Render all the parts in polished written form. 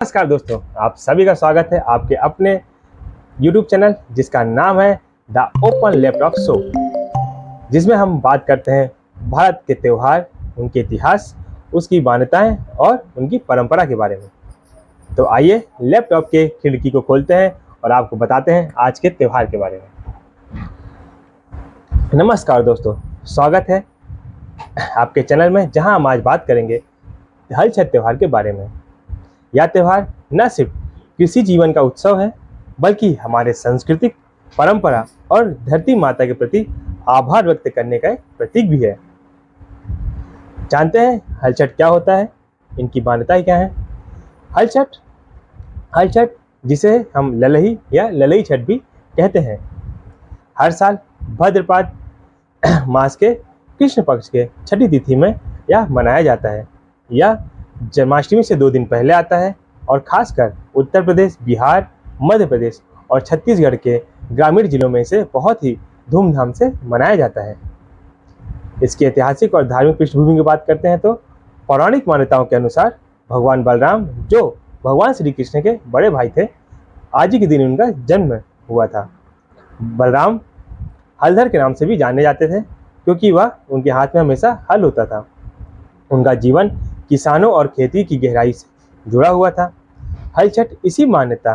नमस्कार दोस्तों, आप सभी का स्वागत है आपके अपने YouTube चैनल जिसका नाम है द ओपन लैपटॉप शो, जिसमें हम बात करते हैं भारत के त्यौहार, उनके इतिहास, उसकी मान्यताएं और उनकी परंपरा के बारे में। तो आइए लैपटॉप के खिड़की को खोलते हैं और आपको बताते हैं आज के त्यौहार के बारे में। नमस्कार दोस्तों, स्वागत है आपके चैनल में, जहां हम आज बात करेंगे हल छठ त्यौहार के बारे में। यह त्यौहार न सिर्फ कृषि जीवन का उत्सव है, बल्कि हमारे सांस्कृतिक परंपरा और धरती माता के प्रति आभार व्यक्त करने का एक प्रतीक भी है। जानते हैं हल छठ क्या होता है, इनकी मान्यताएं क्या हैं। हल छठ जिसे हम ललही या ललई छठ भी कहते हैं, हर साल भाद्रपद मास के कृष्ण पक्ष के छठी तिथि में यह मनाया जाता है। यह जन्माष्टमी से 2 दिन पहले आता है और खासकर उत्तर प्रदेश, बिहार, मध्य प्रदेश और छत्तीसगढ़ के ग्रामीण जिलों में इसे बहुत ही धूमधाम से मनाया जाता है। इसकी ऐतिहासिक और धार्मिक पृष्ठभूमि की बात करते हैं तो पौराणिक मान्यताओं के अनुसार भगवान बलराम, जो भगवान श्री कृष्ण के बड़े भाई थे, आज ही के दिन उनका जन्म हुआ था। बलराम हलधर के नाम से भी जाने जाते थे, क्योंकि वह उनके हाथ में हमेशा हल होता था। उनका जीवन किसानों और खेती की गहराई से जुड़ा हुआ था। हल छठ इसी मान्यता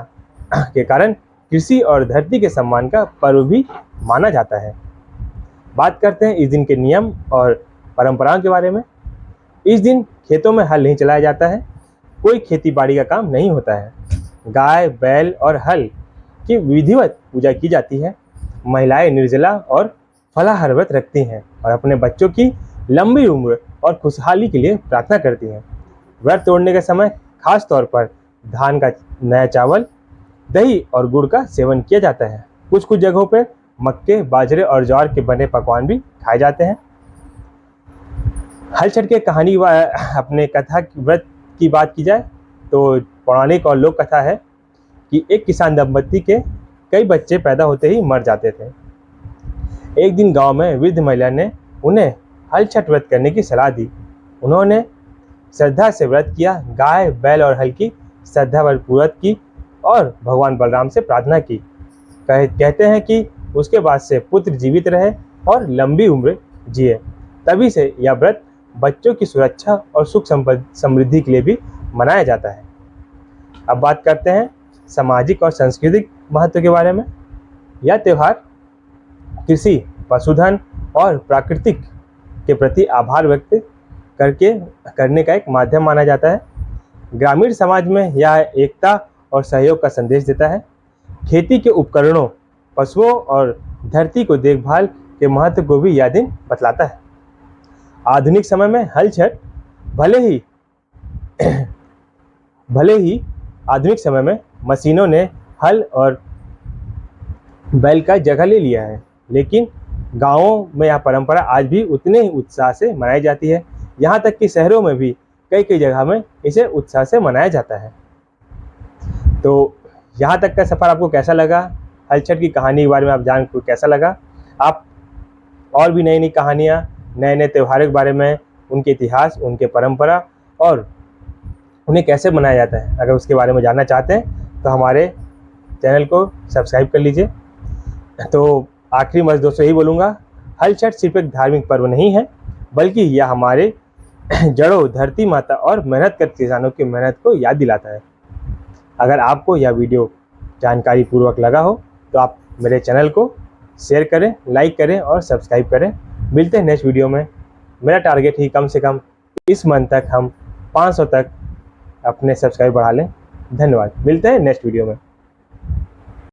के कारण कृषि और धरती के सम्मान का पर्व भी माना जाता है। बात करते हैं इस दिन के नियम और परंपराओं के बारे में। इस दिन खेतों में हल नहीं चलाया जाता है, कोई खेती बाड़ी का काम नहीं होता है। गाय, बैल और हल की विधिवत पूजा की जाती है। महिलाएं निर्जला और फलाहार व्रत रखती हैं और अपने बच्चों की लंबी उम्र और खुशहाली के लिए प्रार्थना करती हैं। व्रत तोड़ने के समय खास तौर पर धान का नया चावल, दही और गुड़ का सेवन किया जाता है। कुछ जगहों पर मक्के, बाजरे और ज्वार के बने पकवान भी खाए जाते हैं। हल छठ के कहानी व अपने कथा व्रत की बात की जाए तो पौराणिक और लोक कथा है कि एक किसान दंपत्ति के कई बच्चे पैदा होते ही मर जाते थे। एक दिन गांव में वृद्ध महिला ने उन्हें हल छठ व्रत करने की सलाह दी। उन्होंने श्रद्धा से व्रत किया, गाय, बैल और हल की श्रद्धापूर्वक की और भगवान बलराम से प्रार्थना की। कहते हैं कि उसके बाद से पुत्र जीवित रहे और लंबी उम्र जिए। तभी से यह व्रत बच्चों की सुरक्षा और सुख समृद्धि के लिए भी मनाया जाता है। अब बात करते हैं सामाजिक और सांस्कृतिक महत्व के बारे में। यह त्यौहार कृषि, पशुधन और प्राकृतिक के प्रति आभार व्यक्त करने का एक माध्यम माना जाता है। ग्रामीण समाज में यह एकता और सहयोग का संदेश देता है। खेती के उपकरणों, पशुओं और धरती को देखभाल के महत्व को भी यह दिन बतलाता है। आधुनिक समय में हल छठ भले ही आधुनिक समय में मशीनों ने हल और बैल का जगह ले लिया है, लेकिन गांवों में यह परंपरा आज भी उतने ही उत्साह से मनाई जाती है। यहाँ तक कि शहरों में भी कई जगह में इसे उत्साह से मनाया जाता है। तो यहाँ तक का सफ़र आपको कैसा लगा? हल छठ की कहानी के बारे में आप जान को कैसा लगा? आप और भी नई कहानियाँ, नए त्योहारों के बारे में, उनके इतिहास, उनके परंपरा और उन्हें कैसे मनाया जाता है, अगर उसके बारे में जानना चाहते हैं तो हमारे चैनल को सब्सक्राइब कर लीजिए। तो आखिरी में दोस्तों यही बोलूँगा, हल छठ सिर्फ एक धार्मिक पर्व नहीं है, बल्कि यह हमारे जड़ों, धरती माता और मेहनत कर किसानों की मेहनत को याद दिलाता है। अगर आपको यह वीडियो जानकारी पूर्वक लगा हो तो आप मेरे चैनल को शेयर करें, लाइक करें और सब्सक्राइब करें। मिलते हैं नेक्स्ट वीडियो में। मेरा टारगेट ही कम से कम इस मंथ तक हम 500 तक अपने सब्सक्राइब बढ़ा लें। धन्यवाद, मिलते हैं नेक्स्ट वीडियो में।